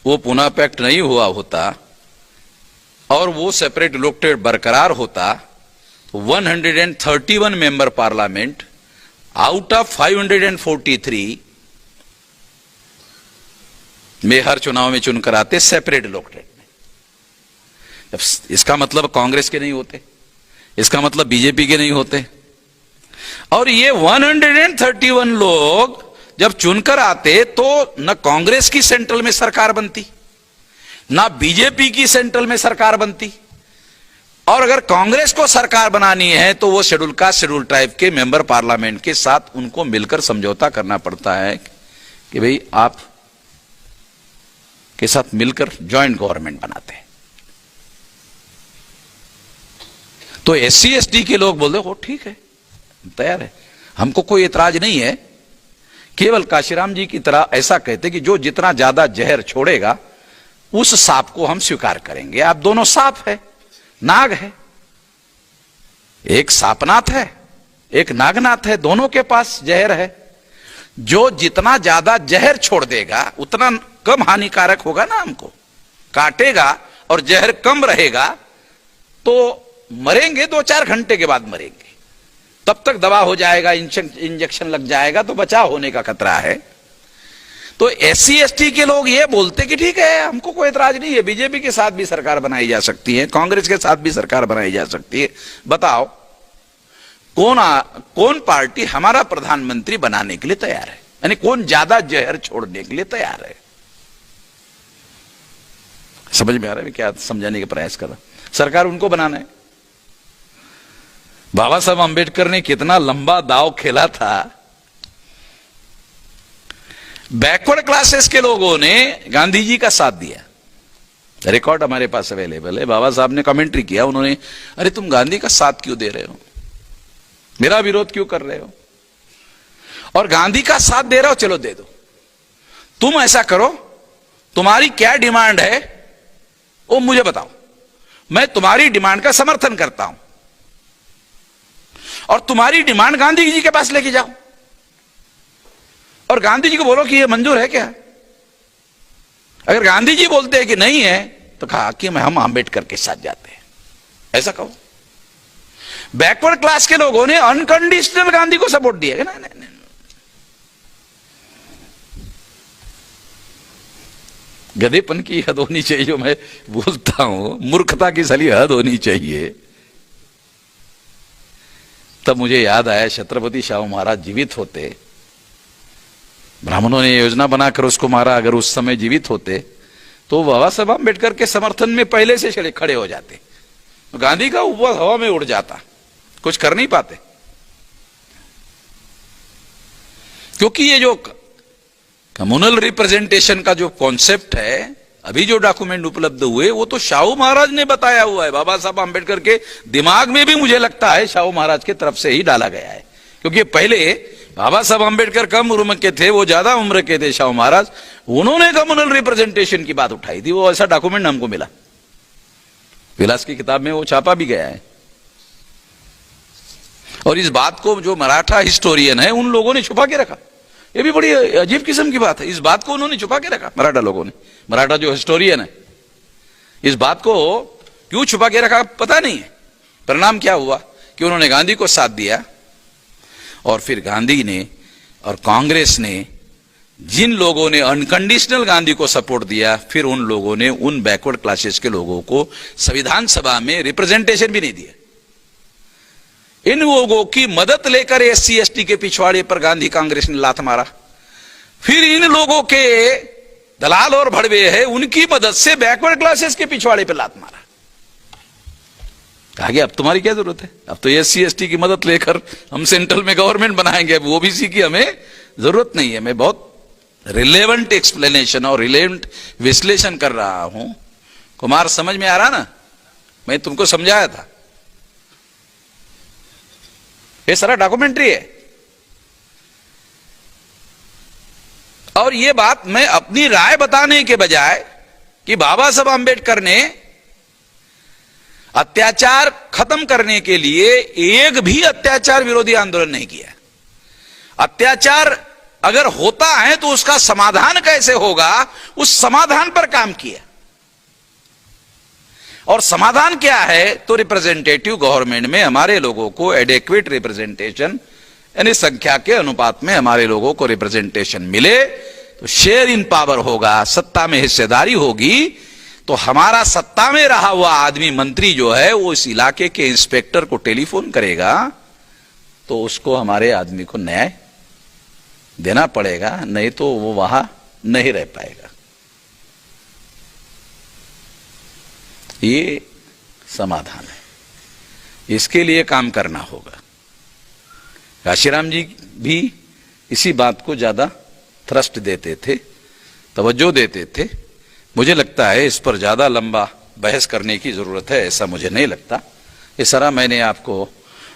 वो पुनः पैक्ट नहीं हुआ होता और वो सेपरेट इलेक्टेड बरकरार होता, 131 मेंबर पार्लियामेंट आउट ऑफ 543 में हर चुनाव में चुनकर आते सेपरेट इलेक्टेड में। इसका मतलब कांग्रेस के नहीं होते, इसका मतलब बीजेपी के नहीं होते। और ये 131 लोग जब चुनकर आते तो न कांग्रेस की सेंट्रल में सरकार बनती, ना बीजेपी की सेंट्रल में सरकार बनती। और अगर कांग्रेस को सरकार बनानी है तो वो शेड्यूल कास्ट शेड्यूल ट्राइब के मेंबर पार्लियामेंट के साथ उनको मिलकर समझौता करना पड़ता है कि भाई आप के साथ मिलकर ज्वाइंट गवर्नमेंट बनाते हैं। तो एससी एसटी के लोग बोलते हो ठीक है, तैयार है, हमको कोई एतराज नहीं है। केवल काशीराम जी की तरह ऐसा कहते कि जो जितना ज्यादा जहर छोड़ेगा उस सांप को हम स्वीकार करेंगे। आप दोनों सांप है, नाग है, एक सांपनाथ है, एक नागनाथ है, दोनों के पास जहर है। जो जितना ज्यादा जहर छोड़ देगा उतना कम हानिकारक होगा ना, हमको काटेगा और जहर कम रहेगा तो मरेंगे, 2-4 घंटे के बाद मरेंगे, तब तक दवा हो जाएगा, इंजेक्शन लग जाएगा तो बचाव होने का खतरा है। तो एससी एसटी के लोग ये बोलते कि ठीक है, हमको कोई एतराज नहीं है, बीजेपी के साथ भी सरकार बनाई जा सकती है, कांग्रेस के साथ भी सरकार बनाई जा सकती है, बताओ कौन पार्टी हमारा प्रधानमंत्री बनाने के लिए तैयार है, यानी कौन ज्यादा जहर छोड़ने के लिए तैयार है। समझ में आ रहा है क्या समझाने का प्रयास कर रहा? सरकार उनको बनाना है। बाबा साहब अंबेडकर ने कितना लंबा दांव खेला था। बैकवर्ड क्लासेस के लोगों ने गांधी जी का साथ दिया, रिकॉर्ड हमारे पास अवेलेबल है। बाबा साहब ने कमेंट्री किया, उन्होंने अरे तुम गांधी का साथ क्यों दे रहे हो, मेरा विरोध क्यों कर रहे हो, और गांधी का साथ दे रहे हो चलो दे दो, तुम ऐसा करो, तुम्हारी क्या डिमांड है वो मुझे बताओ, मैं तुम्हारी डिमांड का समर्थन करता हूं और तुम्हारी डिमांड गांधी जी के पास लेके जाओ और गांधी जी को बोलो कि ये मंजूर है क्या। अगर गांधी जी बोलते हैं कि नहीं है तो कहा कि हम आंबेडकर के साथ जाते हैं, ऐसा कहो। बैकवर्ड क्लास के लोगों ने अनकंडीशनल गांधी को सपोर्ट दिया। ना नहीं, गधेपन की हद होनी चाहिए, जो मैं बोलता हूं, मूर्खता की सली हद होनी चाहिए। तब मुझे याद आया छत्रपति शाहू महाराज जीवित होते, ब्राह्मणों ने योजना बनाकर उसको मारा, अगर उस समय जीवित होते तो बाबा साहब अम्बेडकर के समर्थन में पहले से खड़े हो जाते, तो गांधी का उपवास हवा में उड़ जाता, कुछ कर नहीं पाते। क्योंकि ये जो कम्युनल रिप्रेजेंटेशन का जो कॉन्सेप्ट है, अभी जो डॉक्यूमेंट उपलब्ध हुए वो तो शाहू महाराज ने बताया हुआ है। बाबा साहब अम्बेडकर के दिमाग में भी मुझे लगता है शाहू महाराज की तरफ से ही डाला गया है, क्योंकि पहले बाबा साहब अम्बेडकर कम उम्र के थे, वो ज्यादा उम्र के थे शाहू महाराज, उन्होंने कम्युनल रिप्रेजेंटेशन की बात उठाई थी। वो ऐसा डॉक्यूमेंट हमको मिला, विलास की किताब में वो छापा भी गया है। और इस बात को जो मराठा हिस्टोरियन है उन लोगों ने छुपा के रखा, ये भी बड़ी अजीब किस्म की बात है। इस बात को उन्होंने छुपा के रखा, मराठा लोगों ने, मराठा जो हिस्टोरियन है, इस बात को क्यों छुपा के रखा पता नहीं है। परिणाम क्या हुआ कि उन्होंने गांधी को साथ दिया और फिर गांधी ने और कांग्रेस ने, जिन लोगों ने अनकंडीशनल गांधी को सपोर्ट दिया, फिर उन लोगों ने उन बैकवर्ड क्लासेस के लोगों को संविधान सभा में रिप्रेजेंटेशन भी नहीं दिया। इन लोगों की मदद लेकर एससी एसटी के पिछवाड़े पर गांधी कांग्रेस ने लात मारा। फिर इन लोगों के दलाल और भड़वे हैं, उनकी मदद से बैकवर्ड क्लासेस के पिछवाड़े पर लात मारा। कहा कि अब तुम्हारी क्या जरूरत है, अब तो एससी एसटी की मदद लेकर हम सेंट्रल में गवर्नमेंट बनाएंगे, अब ओबीसी की हमें जरूरत नहीं है। मैं बहुत रिलेवेंट एक्सप्लेनेशन और रिलेवेंट विश्लेषण कर रहा हूं। कुमार, समझ में आ रहा ना? मैं तुमको समझाया था, ये सारा डॉक्यूमेंट्री है। और ये बात मैं अपनी राय बताने के बजाय कि बाबा साहब अम्बेडकर ने अत्याचार खत्म करने के लिए एक भी अत्याचार विरोधी आंदोलन नहीं किया। अत्याचार अगर होता है तो उसका समाधान कैसे होगा, उस समाधान पर काम किया। और समाधान क्या है, तो रिप्रेजेंटेटिव गवर्नमेंट में हमारे लोगों को एडेक्वेट रिप्रेजेंटेशन, यानी संख्या के अनुपात में हमारे लोगों को रिप्रेजेंटेशन मिले तो शेयर इन पावर होगा, सत्ता में हिस्सेदारी होगी। तो हमारा सत्ता में रहा हुआ आदमी, मंत्री जो है, वो इस इलाके के इंस्पेक्टर को टेलीफोन करेगा तो उसको हमारे आदमी को न्याय देना पड़ेगा, नहीं तो वो वहां नहीं रह पाएगा। ये समाधान है, इसके लिए काम करना होगा। काशीराम जी भी इसी बात को ज्यादा थ्रस्ट देते थे, तवज्जो देते थे। मुझे लगता है इस पर ज्यादा लंबा बहस करने की जरूरत है, ऐसा मुझे नहीं लगता। ये सारा मैंने आपको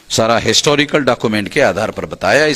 सारा हिस्टोरिकल डॉक्यूमेंट के आधार पर बताया।